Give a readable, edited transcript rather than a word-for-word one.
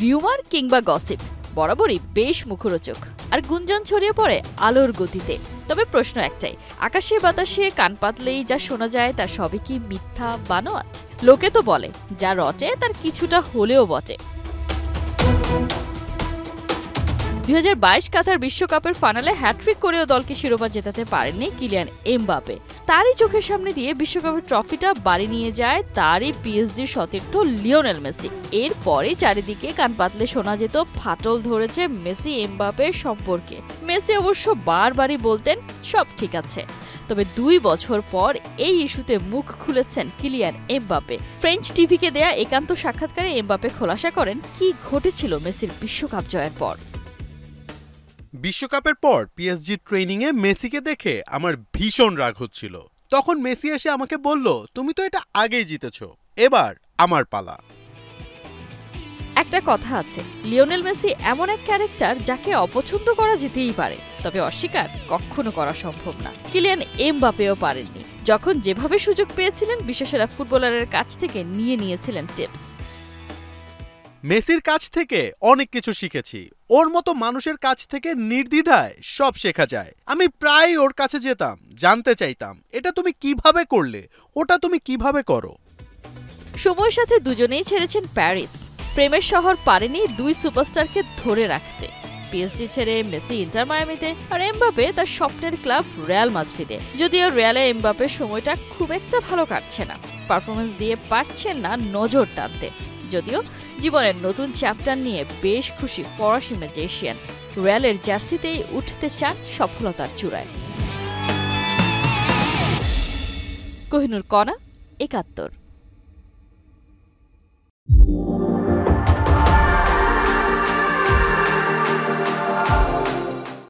Rumour কিংবা gossip বরাবরই বেশ মুখরোচক আর গুঞ্জন ছড়িয়ে পড়ে আলোর গতিতে। তবে প্রশ্ন একটাই, আকাশে বাতাসে কান পাতলেই যা শোনা যায় তা সবই কি মিথ্যা বানোয়াট? লোকে তো বলে যা রটে তার কিছুটা হলেও বটে। 2022 কাতার বিশ্বকাপের ফাইনালে হ্যাট্রিক করেও দলকে শিরোপা জেতাতে পারেননি কিলিয়ান এমবাপে। তারই চোখের সামনে দিয়ে বিশ্বকাপের ট্রফিটা বাড়ি নিয়ে যায় তারই পিএসজির সতীর্থ লিওনেল মেসি। এরপরে চারিদিকে কান পাতলে শোনা যেত ফাটল ধরেছে মেসি এমবাপের সম্পর্কে। মেসি অবশ্য বারবারই বলতেন সব ঠিক আছে। তবে 2 বছর পর এই ইস্যুতে মুখ খুলেছেন কিলিয়ান এমবাপে। ফ্রেঞ্চ টিভিকে দেয়া একান্ত সাক্ষাৎকারে এমবাপে খোলাসা করেন কি ঘটেছিল মেসির বিশ্বকাপ জয়ের পর। বিশ্বকাপের পর পিএসজি ট্রেনিংয়ে মেসিকে দেখে আমার ভীষণ রাগ হচ্ছিল। তখন মেসি এসে আমাকে বলল, তুমি তো এটা আগেই জিতেছো, এবার আমার পালা। একটা কথা আছে, লিওনেল মেসি এমন এক ক্যারেক্টার যাকে অপছন্দ করা যেতেই পারে, তবে অস্বীকার কখনো করা সম্ভব না। কিলিয়ান এমবাপেও পারেননি। যখন যেভাবে সুযোগ পেয়েছিলেন বিশ্বসেরা ফুটবলারের কাছ থেকে নিয়েছিলেন টিপস। মেসির কাছ থেকে অনেক কিছু শিখেছি। ওর মতো মানুষের কাছ থেকে নির্দ্বিধায় সব শেখা যায়। আমি প্রায় ওর কাছে যেতাম, জানতে চাইতাম এটা তুমি কিভাবে করলে, ওটা তুমি কিভাবে করো। সময়ের সাথে দুজনেই ছেড়েছেন প্যারিস। প্রেমের শহর পারেনি 2 সুপারস্টারকে ধরে রাখতে। পিএসজি ছেড়ে মেসি ইন্টার মায়ামিতে আর এমবাপে তার স্বপ্নের ক্লাব রিয়াল মাদ্রিদে। যদিও রিয়ালে এমবাপের সময়টা খুব একটা ভালো কাটছে না, পারফরমেন্স দিয়ে পারছেন না নজর টানতে। যদিও জীবনের নতুন চ্যাপ্টার নিয়ে বেশ খুশি ফরাসি ম্যাজিশিয়ান। রিয়ালের জার্সিতেই উঠতে চান সফলতার চূড়ায়। কোহিনুর কণা, ৭১।